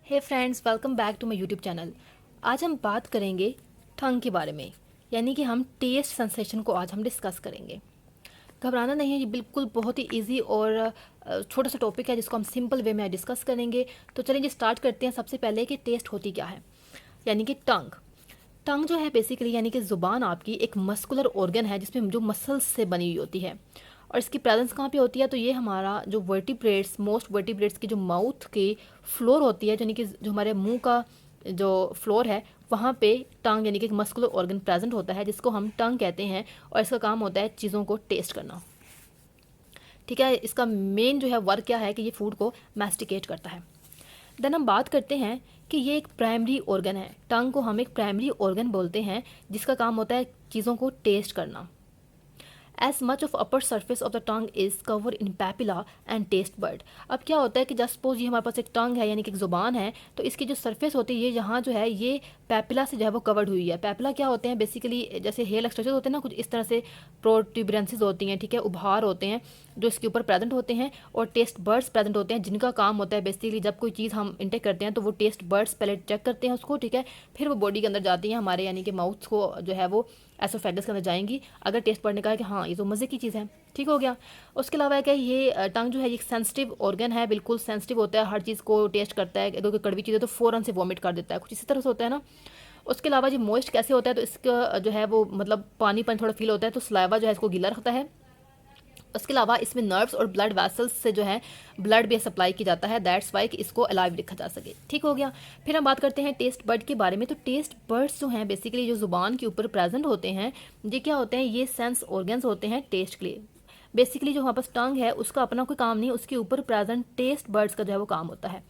Hey friends, welcome back to my YouTube channel. आज हम बात करेंगे टंग के बारे में, यानी कि हम टेस्ट सेंसेशन को आज हम डिस्कस करेंगे। घबराना नहीं है, ये बिल्कुल बहुत ही इजी और छोटा सा टॉपिक है जिसको हम सिंपल वे में आज डिस्कस करेंगे। तो चलिए स्टार्ट करते हैं। सबसे पहले कि टेस्ट होती क्या है, यानी कि टंग। टंग जो है बेसिकली यानी कि ज़ुबान आपकी एक मस्कुलर ऑर्गन है जिसमें जो मसल्स से बनी हुई होती है। और इसकी प्रेजेंस कहाँ पे होती है, तो ये हमारा जो वर्टिब्रेट्स, मोस्ट वर्टिब्रेट्स की जो माउथ की फ्लोर होती है, यानी कि जो हमारे मुंह का जो फ्लोर है वहाँ पे टंग यानी कि एक मस्कुलर ऑर्गन प्रेजेंट होता है जिसको हम टंग कहते हैं। और इसका काम होता है चीज़ों को टेस्ट करना। ठीक है, इसका मेन जो है वर्क क्या है कि ये फूड को मैस्टिकेट करता है। देन हम बात करते हैं कि ये एक प्राइमरी ऑर्गन है। टंग को हम एक प्राइमरी ऑर्गन बोलते हैं जिसका काम होता है चीज़ों को टेस्ट करना। As much of upper surface of the tongue is cover in papilla and taste बर्ड। अब क्या होता है कि जस्ट सपोज ये हमारे पास एक टंग है यानी कि एक ज़ुबान है, तो इसकी जो सरफेस होती है ये यहाँ जो है ये पैपिला से जो है वो कवर्ड हुई है। पैपिला क्या होते हैं बेसिकली, जैसे हेयर स्ट्रक्चर होते हैं ना, कुछ इस तरह से प्रोट्यूबरेंसेस होती हैं, ठीक है, उभार होते हैं जो इसके ऊपर प्रेजेंट होते हैं। और टेस्ट बर्ड्स प्रेजेंट होते हैं जिनका काम होता है बेसिकली जब कोई चीज़ हम इंटेक करते हैं तो वो टेस्ट बर्ड्स पहले चेक करते हैं उसको, ठीक है, फिर वो बॉडी के अंदर जाती हैं हमारे, यानी कि माउथ को जो है वो एसोफेगस के अंदर जाएंगी। अगर टेस्ट पढ़ने का है कि हाँ ये तो मज़े की चीज़ है, ठीक हो गया। उसके अलावा है कि ये टंग जो है एक सेंसिटिव ऑर्गन है, बिल्कुल सेंसिटिव होता है, हर चीज़ को टेस्ट करता है। अगर कोई कड़वी चीज़ है तो फ़ौरन से वॉमिट कर देता है, कुछ इसी तरह से होता है ना। उसके अलावा जो मॉइस्ट कैसे होता है, तो इसका जो है वो मतलब पानी पानी थोड़ा फील होता है, तो सलाइवा जो है इसको गीला रखता है। उसके अलावा इसमें नर्व्स और ब्लड वेसल्स से जो है ब्लड भी सप्लाई की जाता है, दैट्स वाई कि इसको अलाइव रखा जा सके, ठीक हो गया। फिर हम बात करते हैं टेस्ट बर्ड के बारे में। तो टेस्ट बर्ड्स जो हैं बेसिकली जो ज़ुबान के ऊपर प्रेजेंट होते हैं, ये क्या होते हैं, ये सेंस ऑर्गन्स होते हैं टेस्ट के लिए। बेसिकली जो हमारे पास टंग है उसका अपना कोई काम नहीं, उसके ऊपर प्रेजेंट टेस्ट बर्ड्स का जो है वो काम होता है।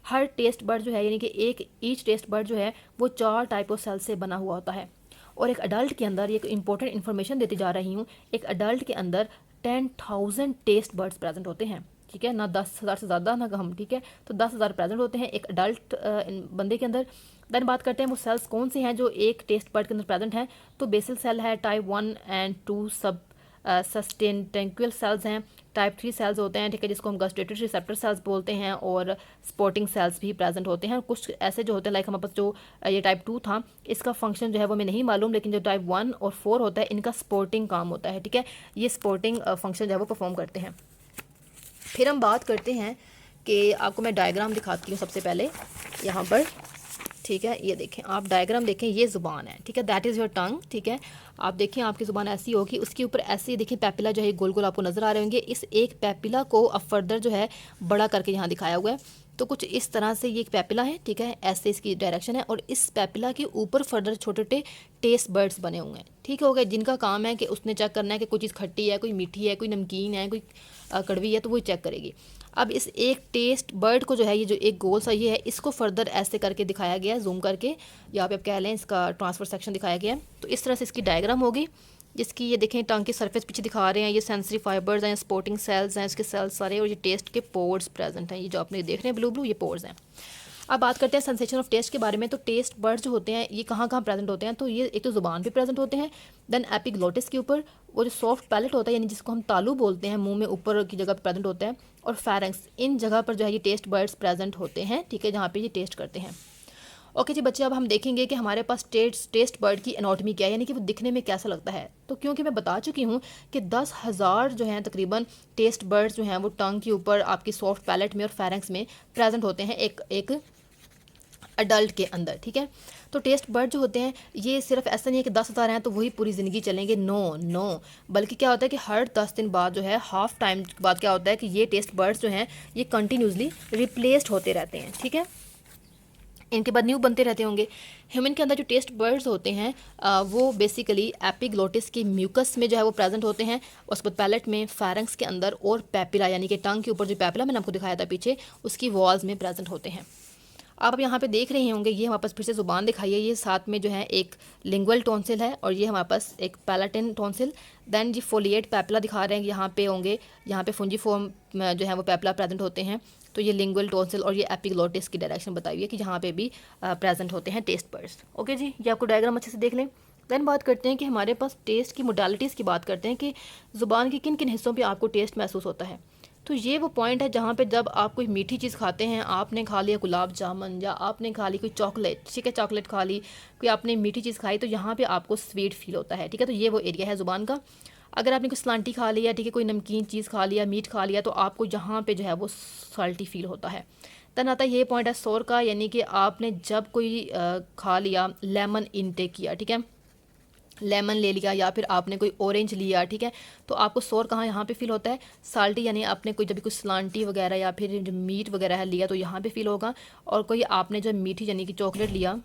हर टेस्ट बर्ड जो है यानी कि एक ईच टेस्ट बर्ड जो है वो 4 टाइप ऑफ सेल से बना हुआ होता है। और एक अडल्ट के अंदर, ये इंपॉर्टेंट इन्फॉर्मेशन देती जा रही हूँ, एक अडल्ट के अंदर 10,000 टेस्ट बर्ड्स प्रेजेंट होते हैं, ठीक है, ना 10,000 से ज़्यादा ना कम, ठीक है। तो 10,000 प्रेजेंट होते हैं एक अडल्ट बंदे के अंदर। देन बात करते हैं वो सेल्स कौन से हैं जो एक टेस्ट बर्ड के अंदर प्रेजेंट हैं। तो बेसल सेल है, टाइप 1 एंड 2 सब सस्टेंटेंक्युल सेल्स हैं, टाइप 3 सेल्स होते हैं, ठीक है, जिसको हम गस्टेटरी रिसेप्टर सेल्स बोलते हैं। और स्पोर्टिंग सेल्स भी प्रेजेंट होते हैं। कुछ ऐसे जो होते हैं लाइक हमारे पास जो ये टाइप 2 था, इसका फंक्शन जो है वो हमें नहीं मालूम, लेकिन जो टाइप 1 और 4 होता है इनका स्पोर्टिंग काम होता है, ठीक है, ये स्पोर्टिंग फंक्शन जो है वो परफॉर्म करते हैं। फिर हम बात करते हैं कि आपको मैं डायग्राम दिखाती हूँ सबसे पहले यहाँ पर, ठीक है। ये देखें, आप डायग्राम देखें, ये ज़ुबान है, ठीक है, दैट इज़ योर टंग, ठीक है। आप देखें आपकी ज़ुबान ऐसी होगी, उसके ऊपर ऐसे देखिए पैपिला जो है गोल गोल आपको नज़र आ रहे होंगे। इस एक पैपिला को अब फर्दर जो है बड़ा करके यहाँ दिखाया हुआ है। तो कुछ इस तरह से ये एक पैपिला है, ठीक है, ऐसे इसकी डायरेक्शन है। और इस पैपिला के ऊपर फर्दर छोटे छोटे टेस्ट बर्ड्स बने हुए हैं, ठीक हो गए, जिनका काम है कि उसने चेक करना है कि कोई चीज़ खट्टी है, कोई मीठी है, कोई नमकीन है, कोई कड़वी है, तो वो चेक करेगी। अब इस एक टेस्ट बर्ड को जो है ये जो एक गोल सा ये है, इसको फर्दर ऐसे करके दिखाया गया है, जूम करके, या आप कह लें इसका ट्रांसफर सेक्शन दिखाया गया है। तो इस तरह से इसकी डायग्राम होगी, जिसकी ये देखें टंग की सरफेस पीछे दिखा रहे हैं, ये सेंसरी फाइबर्स हैं, स्पोर्टिंग सेल्स हैं इसके सेल्स सारे, और ये टेस्ट के पोर्स प्रेजेंट हैं, ये जो आपने देख रहे हैं ब्लू ब्लू, ये पोर्स हैं। अब बात करते हैं सेंसेशन ऑफ टेस्ट के बारे में। तो टेस्ट बर्ड्स जो होते हैं ये कहाँ कहाँ प्रेजेंट होते हैं, तो ये एक तो ज़ुबान पे प्रेजेंट होते हैं, देन एपिग्लोटिस के ऊपर, वो जो सॉफ्ट पैलेट होता है यानी जिसको हम तालू बोलते हैं, मुंह में ऊपर की जगह प्रेजेंट होता है, और फेरेंक्स, इन जगह पर जो है ये टेस्ट बर्ड्स प्रेजेंट होते हैं, ठीक है, जहाँ पे ये टेस्ट करते हैं। ओके जी बच्चे, अब हम देखेंगे कि हमारे पास टेस्ट बर्ड की एनाटॉमी क्या है, यानी कि वो दिखने में कैसा लगता है। तो क्योंकि मैं बता चुकी हूँ कि 10,000 जो हैं तकरीबन टेस्ट बर्ड्स जो हैं वो टंग के ऊपर आपकी सॉफ्ट पैलेट में और फेरेंक्स में प्रेजेंट होते हैं एक अडल्ट के अंदर, ठीक है। तो टेस्ट बर्ड जो होते हैं ये सिर्फ ऐसा नहीं है कि 10,000 हैं तो वही पूरी ज़िंदगी चलेंगे, नो नो, बल्कि क्या होता है कि हर 10 दिन बाद जो है, हाफ टाइम बाद क्या होता है कि ये टेस्ट बर्ड्स जो हैं ये कंटिन्यूसली रिप्लेस्ड होते रहते हैं, ठीक है, इनके बाद न्यू बनते रहते होंगे। ह्यूमन के अंदर जो टेस्ट बर्ड्स होते हैं वो बेसिकली एपिग्लोटिस की म्यूकस में जो है वो प्रेजेंट होते हैं, उसके बाद पैलेट में, फेरेंक्स के अंदर, और पैपिला यानी कि टंग के ऊपर जो पैपिला मैंने आपको दिखाया था पीछे, उसकी वॉल्स में प्रेजेंट होते हैं। आप यहाँ पे देख रहे होंगे ये हमारे पास फिर से ज़ुबान दिखाई है, ये साथ में जो है एक लिंगुअल टॉन्सिल है, और ये हमारे पास एक पैलाटिन टॉन्सिल। देन जी फोलिएट पैपिला दिखा रहे हैं, यहाँ पे होंगे, यहाँ पे फुंजीफॉर्म जो है वो पैपिला प्रेजेंट होते हैं। तो ये लिंगुअल टॉन्सिल और ये एपिग्लोटिस की डायरेक्शन बताई हुई है कि यहाँ पे भी प्रेजेंट होते हैं टेस्ट बर्ड्स। ओके जी, ये आपको डायग्राम अच्छे से देख लें। देन बात करते हैं कि हमारे पास टेस्ट की मोडालिटीज़ की बात करते हैं कि ज़ुबान के किन किन हिस्सों पे आपको टेस्ट महसूस होता है। तो ये वो पॉइंट है जहाँ पे जब आप कोई मीठी चीज़ खाते हैं, आपने खा लिया गुलाब जामुन या आपने खा ली कोई चॉकलेट, ठीक है, चॉकलेट खा ली, कोई आपने मीठी चीज़ खाई, तो यहाँ पे आपको स्वीट फील होता है, ठीक है। तो ये वो एरिया है ज़ुबान का। अगर आपने कोई सलांटी खा लिया, ठीक है, कोई नमकीन चीज़ खा लिया, मीट खा लिया, तो आपको यहाँ पे जो है वो साल्टी फील होता है। देन आता है ये पॉइंट है सोर का, यानी कि आपने जब कोई खा लिया, लेमन इनटेक किया, ठीक है, लेमन ले लिया या फिर आपने कोई ऑरेंज लिया, ठीक है, तो आपको सोर कहाँ यहाँ पे फील होता है, साल्टी, यानी आपने कोई जब भी कुछ सलांटी वगैरह या फिर जो मीट वगैरह है लिया तो यहाँ पे फील होगा। और कोई आपने जो मीठी यानी कि चॉकलेट लिया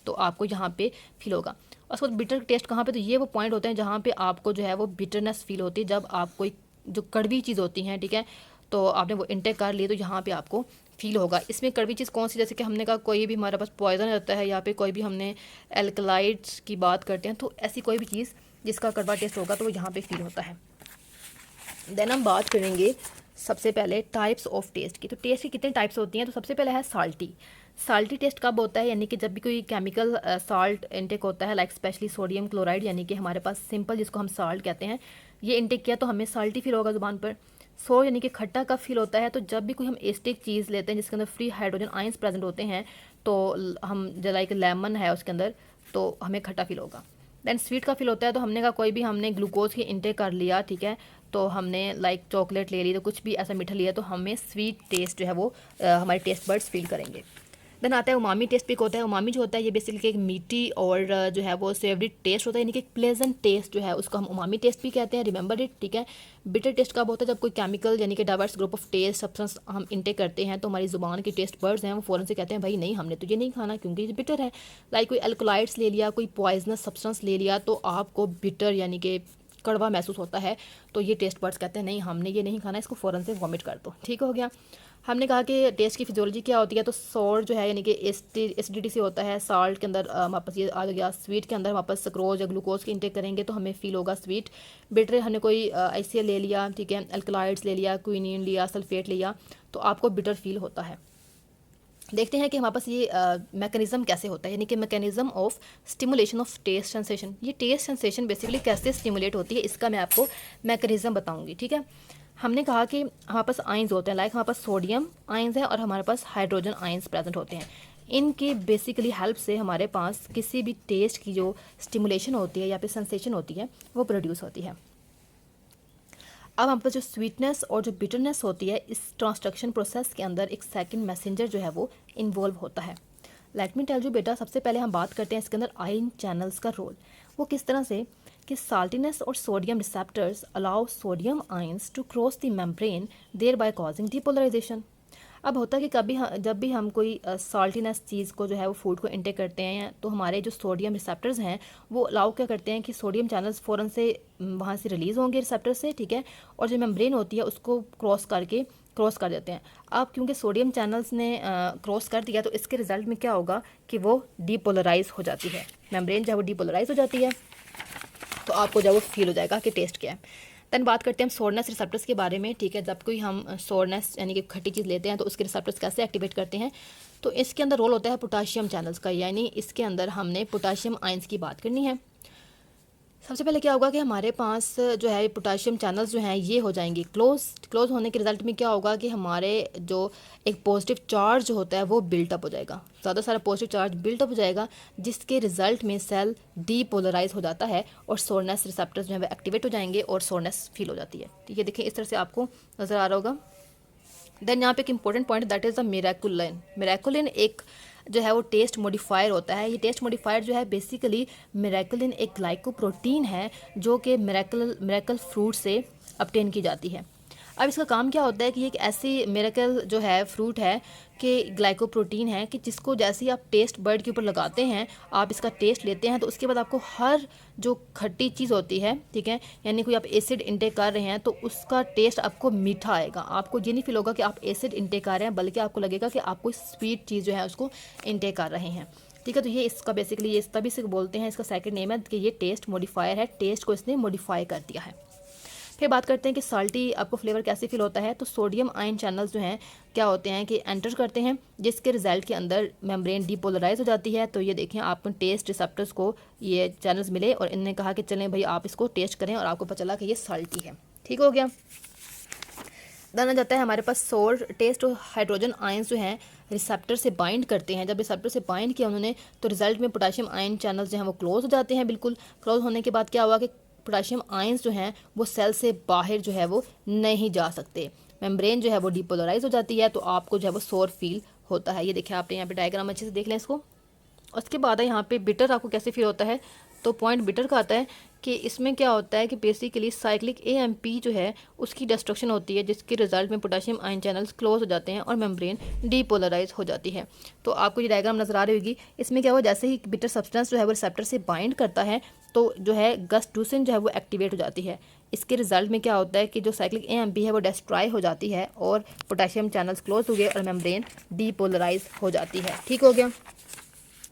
तो आपको यहाँ पे फील होगा। और उसके बाद बिटर टेस्ट कहाँ पे, तो ये वो पॉइंट होते हैं जहाँ पे आपको जो है वो बिटरनेस फील होती है, जब आप कोई जो कड़वी चीज़ होती हैं, ठीक है, तो आपने वो इंटेक कर लिए तो यहाँ पे आपको फील होगा। इसमें कड़वी चीज़ कौन सी, जैसे कि हमने कहा कोई भी हमारे पास पॉइजन रहता है या फिर कोई भी हमने एल्कलाइड्स की बात करते हैं, तो ऐसी कोई भी चीज़ जिसका कड़वा टेस्ट होगा तो वो यहाँ पे फील होता है। देन हम बात करेंगे सबसे पहले टाइप्स ऑफ टेस्ट की। तो टेस्ट की कितने टाइप्स होती हैं, तो सबसे पहले है साल्टी। साल्टी टेस्ट कब होता है, यानी कि जब भी कोई केमिकल साल्ट इंटेक होता है, लाइक स्पेशली सोडियम क्लोराइड, यानी कि हमारे पास सिंपल जिसको हम साल्ट कहते हैं, ये इंटेक किया तो हमें साल्टी फील होगा ज़ुबान पर। सो यानी कि खट्टा कब फील होता है, तो जब भी कोई हम एस्टिक चीज़ लेते हैं जिसके अंदर फ्री हाइड्रोजन आयंस प्रेजेंट होते हैं, तो हम जो लाइक लेमन है उसके अंदर, तो हमें खट्टा फील होगा। देन स्वीट का फील होता है, तो हमने कहा कोई भी हमने ग्लूकोज की इंटेक कर लिया, ठीक है, तो हमने लाइक चॉकलेट ले ली, तो कुछ भी ऐसा मीठा लिया तो हमें स्वीट टेस्ट जो है वो हमारे टेस्ट बर्ड्स फील करेंगे। देन आता है उमामी टेस्ट भी होता है। उमामी जो होता है ये बेसिकली एक मीठी और जो है वो सेवरी टेस्ट होता है, यानी कि एक प्लेजेंट टेस्ट जो है उसको हम उमामी टेस्ट भी कहते हैं, रिमेंबर इट, ठीक है। बिटर टेस्ट कब होता है, जब कोई केमिकल यानी कि diverse group of taste substance हम इंटेक करते हैं तो हमारी जुबान के टेस्ट बर्ड्स हैं वो फ़ौरन से कहते हैं भाई नहीं, हमने तो ये नहीं खाना क्योंकि ये बिटर है। लाइक कोई एल्कोलाइड्स ले लिया, कोई पॉइजनस सब्सटेंस ले लिया, तो आपको बिटर यानी कि कड़वा महसूस होता है, तो ये टेस्ट बर्ड्स कहते हैं नहीं, हमने ये नहीं खाना, इसको फ़ौरन से वॉमिट कर दो, ठीक हो गया। हमने कहा कि टेस्ट की फिजियोलॉजी क्या होती है, तो सोर जो है यानी कि एसिडिटी से होता है। साल्ट के अंदर वापस ये आ गया, स्वीट के अंदर वापस सक्रोज या ग्लूकोज की इंटेक करेंगे तो हमें फील होगा स्वीट। बिटर हमने कोई ICL ले लिया, ठीक है, अल्कलाइड्स ले लिया, क्विनीन लिया, सल्फेट लिया, तो आपको बिटर फील होता है। देखते हैं कि हमारे पास ये मैकेनिज़्म कैसे होता है, यानी कि mechanism of stimulation of taste sensation. ये टेस्ट सेंसेशन बेसिकली कैसे स्टिमुलेट होती है, इसका मैं आपको मैकेनिज़्म बताऊंगी, ठीक है। हमने कहा कि हमारे पास आयंस होते हैं, लाइक हमारे पास सोडियम आयंस है और हमारे पास हाइड्रोजन आयंस प्रेजेंट होते हैं। इनके बेसिकली हेल्प से हमारे पास किसी भी टेस्ट की जो स्टिमुलेशन होती है या फिर सेंसेशन होती है वो प्रोड्यूस होती है। अब हमारे पास जो स्वीटनेस और जो बिटरनेस होती है, इस ट्रांसडक्शन प्रोसेस के अंदर एक सेकंड मैसेंजर जो है वो इन्वॉल्व होता है। लेट मी टेल यू बेटा, सबसे पहले हम बात करते हैं इसके अंदर आयन चैनल्स का रोल। वो किस तरह से कि साल्टीनेस और sodium receptors allow sodium ions to cross the membrane, thereby causing depolarisation. अब होता है कि कभी जब भी हम कोई साल्टीनेस चीज़ को जो है वो फूड को इंटेक करते हैं तो हमारे जो सोडियम रिसेप्टर्स हैं वो अलाउ क्या करते हैं कि सोडियम चैनल्स फ़ौरन से वहाँ से रिलीज़ होंगे रिसेप्टर से, ठीक है, और जो मेम्ब्रेन होती है उसको क्रॉस कर देते हैं। अब क्योंकि सोडियम चैनल्स ने क्रॉस कर दिया तो इसके रिजल्ट में क्या होगा कि वो डीपोलराइज हो जाती है, मेम्ब्रेन जो है वो डीपोलराइज हो जाती है, तो आपको जब वो फील हो जाएगा कि टेस्ट क्या है। देन बात करते हैं हम सोरनेस रिसेप्टर्स के बारे में, ठीक है। जब कोई हम सोरनेस यानी कि खट्टी चीज़ लेते हैं तो उसके रिसेप्टर्स कैसे एक्टिवेट करते हैं, तो इसके अंदर रोल होता है पोटाशियम चैनल्स का, यानी इसके अंदर हमने पोटाशियम आयंस की बात करनी है। सबसे पहले क्या होगा कि हमारे पास जो है पोटाशियम चैनल्स जो हैं ये हो जाएंगे क्लोज होने के रिजल्ट में क्या होगा कि हमारे जो एक पॉजिटिव चार्ज होता है वो बिल्टअप हो जाएगा, ज़्यादा सारा पॉजिटिव चार्ज बिल्टअप हो जाएगा, जिसके रिजल्ट में सेल डीपोलराइज हो जाता है और सोरनेस रिसेप्टर्स जो है वो एक्टिवेट हो जाएंगे और सोरनेस फील हो जाती है, ठीक है। देखिए इस तरह से आपको नज़र आ रहा होगा। देन यहाँ पे एक important point that is the miraculin. Miraculin एक जो है वो टेस्ट मॉडिफायर होता है। ये टेस्ट मॉडिफायर जो है बेसिकली मिराकुलिन एक ग्लाइकोप्रोटीन है जो कि मिराकल फ्रूट से ऑब्टेन की जाती है। अब इसका काम क्या होता है कि एक ऐसी मिराकल जो है फ्रूट है कि ग्लाइकोप्रोटीन है कि जिसको जैसे ही आप टेस्ट बर्ड के ऊपर लगाते हैं, आप इसका टेस्ट लेते हैं तो उसके बाद आपको हर जो खट्टी चीज़ होती है, ठीक है, यानी कोई आप एसिड इंटेक कर रहे हैं तो उसका टेस्ट आपको मीठा आएगा। आपको ये नहीं फील होगा कि आप एसिड इंटेक कर रहे हैं, बल्कि आपको लगेगा कि आप कोई स्वीट चीज़ जो है उसको इंटेक कर रहे हैं, ठीक है। तो ये इसका बेसिकली ये तभी से बोलते हैं, इसका सेकंड नेम है कि ये टेस्ट मॉडिफायर है, टेस्ट को इसने मॉडिफाई कर दिया है। फिर बात करते हैं कि साल्टी आपको फ्लेवर कैसे फील होता है, तो सोडियम आयन चैनल्स जो हैं क्या होते हैं कि एंटर करते हैं, जिसके रिजल्ट के अंदर मेम्ब्रेन डीपोलराइज हो जाती है। तो ये देखें आपको टेस्ट रिसेप्टर्स को ये चैनल्स मिले और इन्होंने कहा कि चलें भाई आप इसको टेस्ट करें और आपको पता चला कि ये साल्टी है, ठीक हो गया। जाना जाता है हमारे पास सोर टेस्ट और हाइड्रोजन आयंस जो हैं रिसेप्टर से बाइंड करते हैं। जब रिसेप्टर से बाइंड किया उन्होंने तो रिजल्ट में पोटेशियम आयन चैनल्स जो हैं वो क्लोज हो जाते हैं। बिल्कुल क्लोज होने के बाद क्या हुआ कि पोटेशियम आयंस जो हैं वो सेल से बाहर जो है वो नहीं जा सकते, मेम्ब्रेन जो है वो डिपोलराइज हो जाती है, तो आपको जो है वो सोर फील होता है। ये देखिए आपने यहाँ पे डायग्राम अच्छे से देख लें इसको। उसके बाद है यहाँ पे बिटर आपको कैसे फील होता है, तो पॉइंट बिटर का आता है कि इसमें क्या होता है कि बेसिकली साइक्लिक AMP जो है उसकी डिस्ट्रक्शन होती है, जिसके रिजल्ट में पोटेशियम आयन चैनल्स क्लोज हो जाते हैं और मेम्ब्रेन डीपोलराइज हो जाती है। तो आपको ये डायग्राम नजर आ रही होगी। इसमें क्या हुआ, जैसे ही बिटर सब्सटेंस जो है वो रिसेप्टर से बाइंड करता है तो जो है गस्टूसिन जो है वो एक्टिवेट हो जाती है। इसके रिजल्ट में क्या होता है कि जो साइक्लिक AMP है वो डिस्ट्रॉय हो जाती है और पोटेशियम चैनल्स क्लोज हो गए और मेम्ब्रेन डीपोलराइज हो जाती है। ठीक हो गया।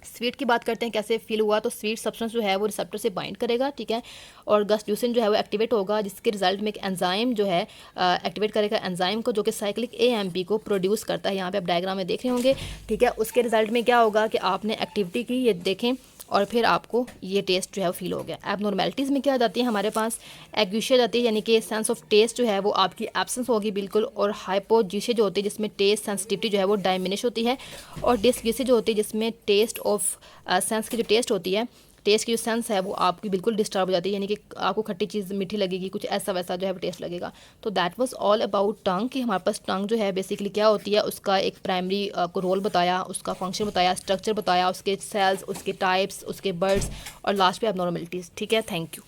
स्वीट की बात करते हैं कैसे फील हुआ, तो स्वीट सब्सटेंस जो है वो रिसेप्टर से बाइंड करेगा, ठीक है, और गस्टूसिन जो है वो एक्टिवेट होगा, जिसके रिजल्ट में एक एंजाइम जो है एक्टिवेट करेगा एंजाइम को, जो कि साइक्लिक AMP को प्रोड्यूस करता है। यहाँ पे आप डायग्राम में देख रहे होंगे, ठीक है। उसके रिजल्ट में क्या होगा कि आपने एक्टिविटी की, ये देखें, और फिर आपको ये टेस्ट जो है वो फील हो गया। एबनॉर्मेलिटीज़ में क्या आ जाती है हमारे पास, एक्यूशिया जाती है, यानी कि सेंस ऑफ टेस्ट जो है वो आपकी एब्सेंस होगी बिल्कुल, और हाइपोजीशिया जो होती है जिसमें टेस्ट सेंसिटिविटी जो है वो डायमिनिश होती है, और डिसग्यूसिया जो होती है जिसमें टेस्ट ऑफ सेंस की जो टेस्ट होती है, टेस्ट की जो सेंस है वो आपकी बिल्कुल डिस्टर्ब हो जाती है, यानी कि आपको खट्टी चीज़ मीठी लगेगी, कुछ ऐसा वैसा जो है टेस्ट लगेगा। तो दैट वाज ऑल अबाउट टंग, कि हमारे पास टंग जो है बेसिकली क्या होती है, उसका एक प्राइमरी आपको रोल बताया, उसका फंक्शन बताया, स्ट्रक्चर बताया, उसके सेल्स, उसके टाइप्स, उसके बर्ड्स, और लास्ट पे एबनॉर्मलिटीज़। ठीक है, थैंक यू।